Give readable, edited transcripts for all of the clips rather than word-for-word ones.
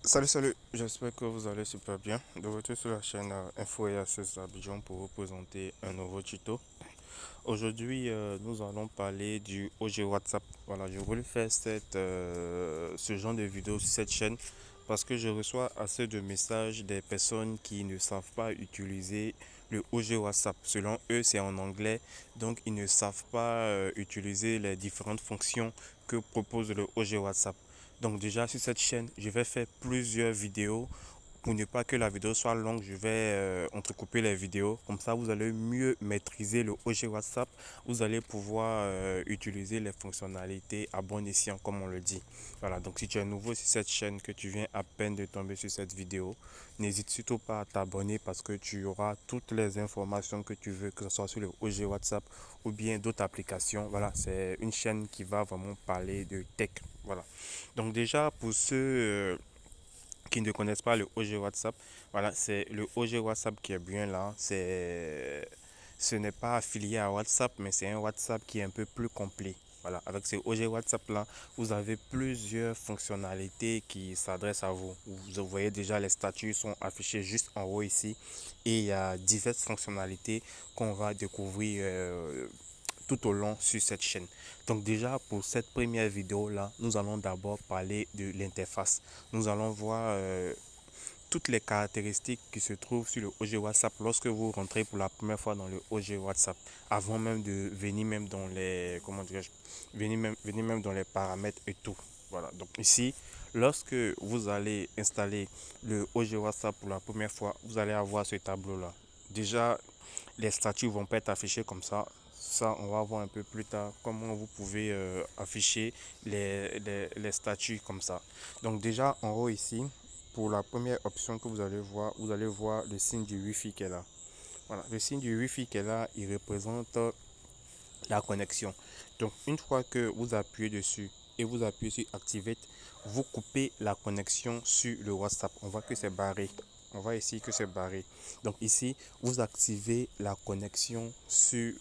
Salut, j'espère que vous allez super bien. De retour sur la chaîne Info et Access Abidjan pour vous présenter un nouveau tuto. Aujourd'hui, nous allons parler du OG WhatsApp. Voilà, je voulais faire ce genre de vidéo sur cette chaîne parce que je reçois assez de messages des personnes qui ne savent pas utiliser le OG WhatsApp. Selon eux, c'est en anglais, donc ils ne savent pas utiliser les différentes fonctions que propose le OG WhatsApp. Donc déjà sur cette chaîne, je vais faire plusieurs vidéos pour ne pas que la vidéo soit longue, je vais entrecouper les vidéos. Comme ça, vous allez mieux maîtriser le OG WhatsApp. Vous allez pouvoir utiliser les fonctionnalités à bon escient, comme on le dit. Voilà, donc si tu es nouveau sur cette chaîne, que tu viens à peine de tomber sur cette vidéo, n'hésite surtout pas à t'abonner parce que tu auras toutes les informations que tu veux, que ce soit sur le OG WhatsApp ou bien d'autres applications. Voilà, c'est une chaîne qui va vraiment parler de tech. Voilà. Donc déjà, pour ceux qui ne connaissent pas le OG WhatsApp, voilà, c'est le OG WhatsApp qui est bien là. Ce n'est pas affilié à WhatsApp, mais c'est un WhatsApp qui est un peu plus complet. Voilà, avec ce OG WhatsApp là, vous avez plusieurs fonctionnalités qui s'adressent à vous. Vous voyez déjà les statuts sont affichés juste en haut ici et il y a diverses fonctionnalités qu'on va découvrir tout au long sur cette chaîne. Donc déjà pour cette première vidéo là, nous allons d'abord parler de l'interface. Nous allons voir toutes les caractéristiques qui se trouvent sur le OG WhatsApp lorsque vous rentrez pour la première fois dans le OG WhatsApp, avant même de venir même dans les comment dirais-je, venir même dans les paramètres et tout. Voilà. Donc ici, lorsque vous allez installer le OG WhatsApp pour la première fois, vous allez avoir ce tableau là. Déjà, les statuts vont pas être affichés comme ça. Ça, on va voir un peu plus tard comment vous pouvez afficher les statuts comme ça. Donc déjà, en haut ici, pour la première option que vous allez voir le signe du Wi-Fi qui est là. Voilà, le signe du Wi-Fi qui est là, il représente la connexion. Donc une fois que vous appuyez dessus et vous appuyez sur Activate, vous coupez la connexion sur le WhatsApp. On voit que c'est barré. On voit ici que c'est barré. Donc ici, vous activez la connexion sur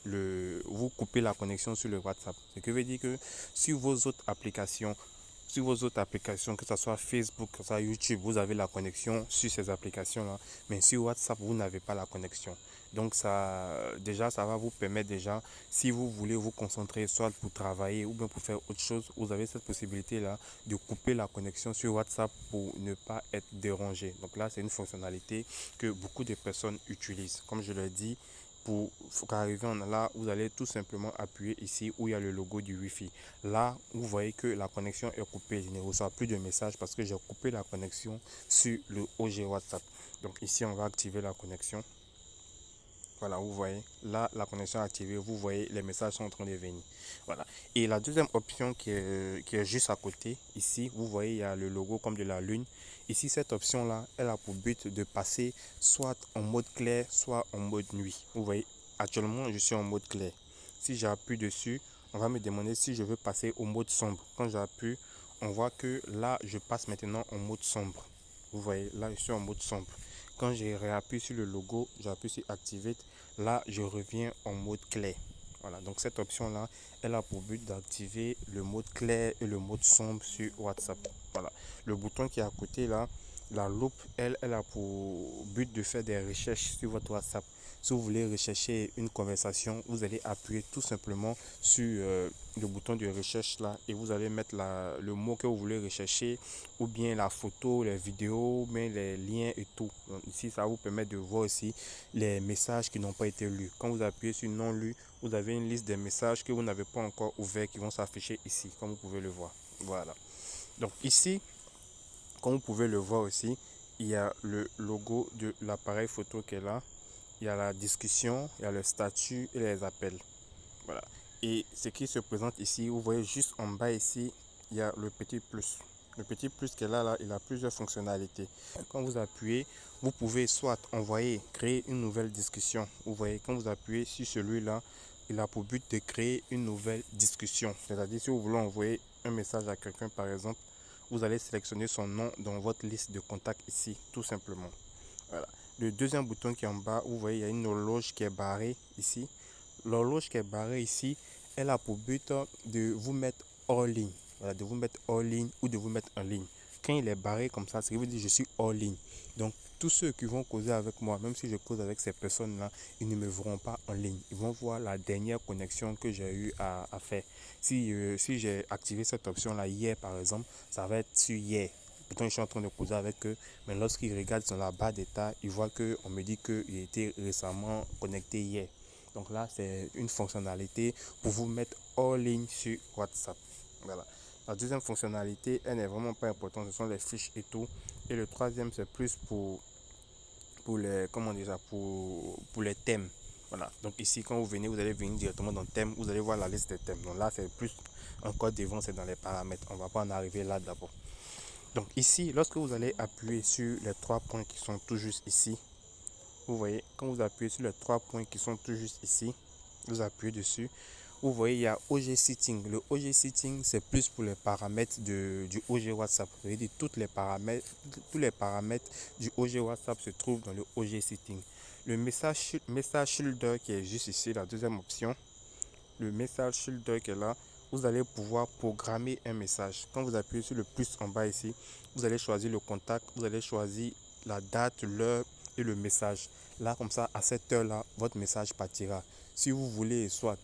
vous coupez la connexion sur le WhatsApp. Ce qui veut dire que sur vos autres applications, que ce soit Facebook, que ce soit YouTube, vous avez la connexion sur ces applications-là. Mais sur WhatsApp, vous n'avez pas la connexion. Donc ça, déjà, ça va vous permettre déjà, si vous voulez vous concentrer soit pour travailler ou bien pour faire autre chose, vous avez cette possibilité-là de couper la connexion sur WhatsApp pour ne pas être dérangé. Donc là, c'est une fonctionnalité que beaucoup de personnes utilisent. Comme je l'ai dit, pour arriver en là, vous allez tout simplement appuyer ici où il y a le logo du Wi-Fi. Là, vous voyez que la connexion est coupée. Je ne reçois plus de messages parce que j'ai coupé la connexion sur le OG WhatsApp. Donc ici, on va activer la connexion. Voilà, vous voyez, là, la connexion est activée, vous voyez, les messages sont en train de venir. Voilà. Et la deuxième option qui est juste à côté, ici, vous voyez, il y a le logo comme de la lune. Ici, cette option-là, elle a pour but de passer soit en mode clair, soit en mode nuit. Vous voyez, actuellement, je suis en mode clair. Si j'appuie dessus, on va me demander si je veux passer au mode sombre. Quand j'appuie, on voit que là, je passe maintenant en mode sombre. Vous voyez, là, je suis en mode sombre. Quand je réappuie sur le logo, j'appuie sur Activate. Là, je reviens en mode clair. Voilà, donc cette option-là, elle a pour but d'activer le mode clair et le mode sombre sur WhatsApp. Voilà, le bouton qui est à côté là, la loupe, elle a pour but de faire des recherches sur votre WhatsApp. Si vous voulez rechercher une conversation, vous allez appuyer tout simplement sur le bouton de recherche là et vous allez mettre le mot que vous voulez rechercher ou bien la photo, les vidéos, mais les liens et tout. Donc ici, ça vous permet de voir aussi les messages qui n'ont pas été lus. Quand vous appuyez sur non lu, vous avez une liste des messages que vous n'avez pas encore ouverts qui vont s'afficher ici, comme vous pouvez le voir. Voilà. Donc ici, comme vous pouvez le voir aussi, il y a le logo de l'appareil photo qui est là. Il y a la discussion, il y a le statut et les appels. Voilà. Et ce qui se présente ici, vous voyez juste en bas ici, il y a le petit plus. Le petit plus qui est là, il a plusieurs fonctionnalités. Quand vous appuyez, vous pouvez soit envoyer, créer une nouvelle discussion. Vous voyez, quand vous appuyez sur celui-là, il a pour but de créer une nouvelle discussion. C'est-à-dire, si vous voulez envoyer un message à quelqu'un, par exemple, vous allez sélectionner son nom dans votre liste de contacts ici, tout simplement. Voilà. Le deuxième bouton qui est en bas, vous voyez, il y a une horloge qui est barrée ici. L'horloge qui est barrée ici, elle a pour but de vous mettre hors ligne. Voilà, de vous mettre hors ligne ou de vous mettre en ligne. quand il est barré comme ça, ce qui veut dire que je suis hors ligne. Donc, tous ceux qui vont causer avec moi, même si je cause avec ces personnes-là, ils ne me verront pas en ligne. Ils vont voir la dernière connexion que j'ai eu à faire. Si j'ai activé cette option-là hier, par exemple, ça va être sur hier. Pourtant, je suis en train de causer avec eux, mais lorsqu'ils regardent sur la barre d'état, ils voient qu'on me dit qu'il était récemment connecté hier. Donc là, c'est une fonctionnalité pour vous mettre hors ligne sur WhatsApp. Voilà. La deuxième fonctionnalité, elle n'est vraiment pas importante, ce sont les fiches et tout. Et le troisième, c'est plus pour les, comment dire ça, pour les thèmes. Voilà. Donc ici, quand vous venez, vous allez venir directement dans le thème, vous allez voir la liste des thèmes. Donc là, c'est plus un code devant, c'est dans les paramètres. On ne va pas en arriver là d'abord. Donc ici, lorsque vous allez appuyer sur les trois points qui sont tout juste ici, vous voyez, quand vous appuyez sur les trois points qui sont tout juste ici, vous appuyez dessus, vous voyez, il y a OG Setting. Le OG Setting, c'est plus pour les paramètres du OG WhatsApp. Vous voyez, tous les paramètres du OG WhatsApp se trouvent dans le OG Setting. Le message Shielder qui est juste ici, la deuxième option, le message Shielder qui est là, vous allez pouvoir programmer un message. Quand vous appuyez sur le plus en bas ici, vous allez choisir le contact, vous allez choisir la date, l'heure et le message. Là, comme ça, à cette heure-là, votre message partira. Si vous voulez soit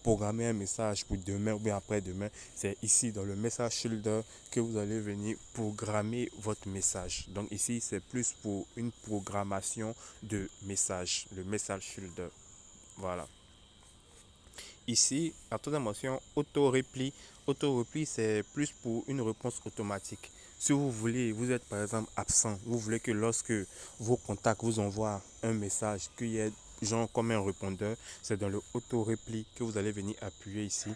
programmer un message pour demain ou bien après-demain, c'est ici dans le message Shielder que vous allez venir programmer votre message. Donc ici, c'est plus pour une programmation de message, le message Shielder. Voilà. Ici, la troisième option, auto-repli. Auto-repli, c'est plus pour une réponse automatique. Si vous voulez, vous êtes par exemple absent, vous voulez que lorsque vos contacts vous envoient un message, qu'il y ait genre comme un répondeur, c'est dans le auto-repli que vous allez venir appuyer ici.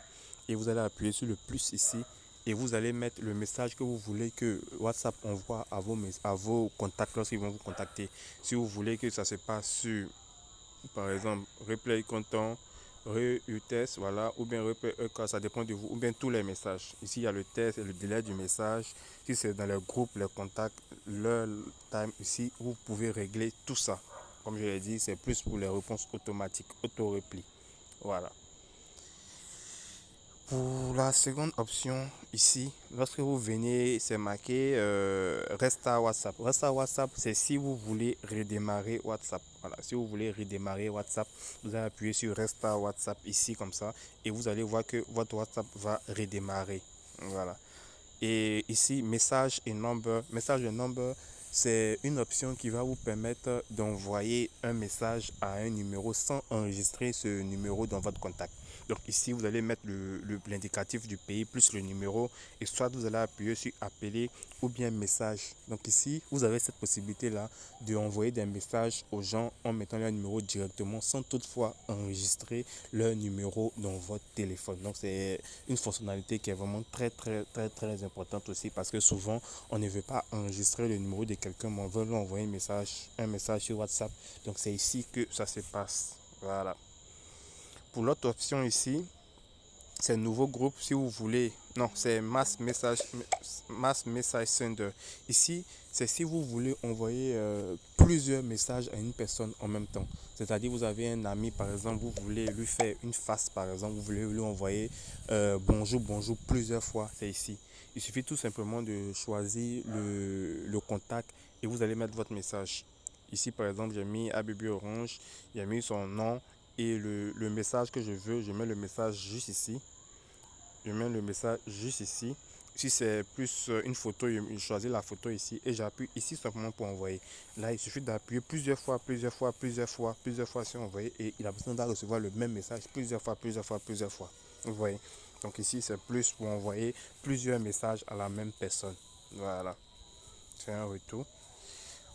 Et vous allez appuyer sur le plus ici. Et vous allez mettre le message que vous voulez que WhatsApp envoie à vos contacts lorsqu'ils vont vous contacter. Si vous voulez que ça se passe sur, par exemple, replay content, test, voilà, ou bien replay EK, ça dépend de vous, ou bien tous les messages. Ici, il y a le test et le délai du message. Si c'est dans les groupes, les contacts, l'heure, time, ici, vous pouvez régler tout ça. Comme je l'ai dit, c'est plus pour les réponses automatiques, auto-repli. Voilà. Pour la seconde option, ici, lorsque vous venez, c'est marqué Restart WhatsApp. Restart WhatsApp, c'est si vous voulez redémarrer WhatsApp. Voilà, si vous voulez redémarrer WhatsApp, vous allez appuyer sur Restart WhatsApp ici comme ça et vous allez voir que votre WhatsApp va redémarrer. Voilà. Et ici, message et number. Message et number, c'est une option qui va vous permettre d'envoyer un message à un numéro sans enregistrer ce numéro dans votre contact. Donc ici, vous allez mettre l'indicatif du pays plus le numéro et soit vous allez appuyer sur appeler ou bien message. Donc ici, vous avez cette possibilité-là d'envoyer des messages aux gens en mettant leur numéro directement sans toutefois enregistrer leur numéro dans votre téléphone. Donc c'est une fonctionnalité qui est vraiment très importante aussi parce que souvent on ne veut pas enregistrer le numéro de quelqu'un, mais on veut lui envoyer un message sur WhatsApp. Donc c'est ici que ça se passe. Voilà. Pour l'autre option ici, c'est nouveau groupe si vous voulez. Non, c'est mass message sender. Ici, c'est si vous voulez envoyer plusieurs messages à une personne en même temps. C'est-à-dire, vous avez un ami, par exemple, vous voulez lui faire une face, par exemple, vous voulez lui envoyer bonjour, bonjour plusieurs fois. C'est ici. Il suffit tout simplement de choisir le contact et vous allez mettre votre message. Ici, par exemple, j'ai mis ABB Orange, j'ai mis son nom et le message que je veux, je mets le message juste ici. Je mets le message juste ici. Si c'est plus une photo, je choisis la photo ici et j'appuie ici simplement pour envoyer. Là, il suffit d'appuyer plusieurs fois sur envoyer et il a besoin de recevoir le même message plusieurs fois. Vous voyez. Donc ici, c'est plus pour envoyer plusieurs messages à la même personne. Voilà. C'est un retour.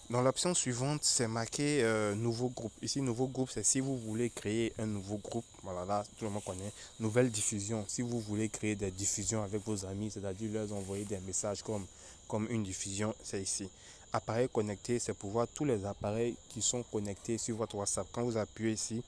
Dans l'option suivante, c'est marqué nouveau groupe. Ici, nouveau groupe, c'est si vous voulez créer un nouveau groupe. Voilà, là, tout le monde connaît. Nouvelle diffusion. Si vous voulez créer des diffusions avec vos amis, c'est-à-dire leur envoyer des messages comme une diffusion, c'est ici. Appareil connecté, c'est pour voir tous les appareils qui sont connectés sur votre WhatsApp. Quand vous appuyez ici,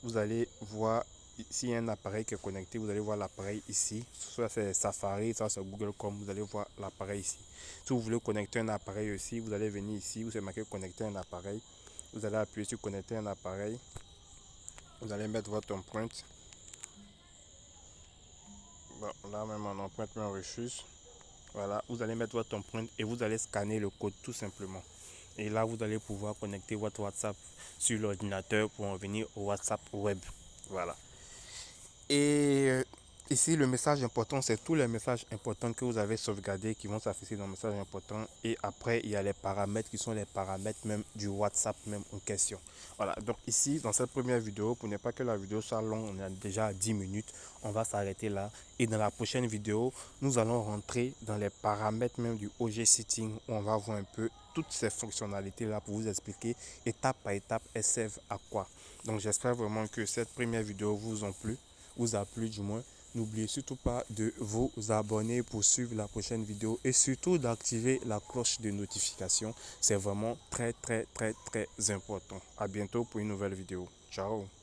vous allez voir s'il y a un appareil qui est connecté, vous allez voir l'appareil ici. Soit c'est Safari, soit c'est Google Chrome, vous allez voir l'appareil ici. Si vous voulez connecter un appareil aussi, vous allez venir ici où c'est marqué connecter un appareil. Vous allez appuyer sur connecter un appareil. Vous allez mettre votre empreinte. Bon, là même mon empreinte me refuse. Voilà, vous allez mettre votre empreinte et vous allez scanner le code tout simplement. Et là, vous allez pouvoir connecter votre WhatsApp sur l'ordinateur pour en venir au WhatsApp web. Voilà. Et ici, le message important, c'est tous les messages importants que vous avez sauvegardés qui vont s'afficher dans le message important. Et après, il y a les paramètres qui sont les paramètres même du WhatsApp même en question. Voilà, donc ici, dans cette première vidéo, pour ne pas que la vidéo soit longue, on est déjà à 10 minutes, on va s'arrêter là. Et dans la prochaine vidéo, nous allons rentrer dans les paramètres même du OG Setting où on va voir un peu toutes ces fonctionnalités là pour vous expliquer étape par étape elles servent à quoi. Donc j'espère vraiment que cette première vidéo vous a plu du moins. N'oubliez surtout pas de vous abonner pour suivre la prochaine vidéo et surtout d'activer la cloche de notification. C'est vraiment très important. À bientôt pour une nouvelle vidéo. Ciao.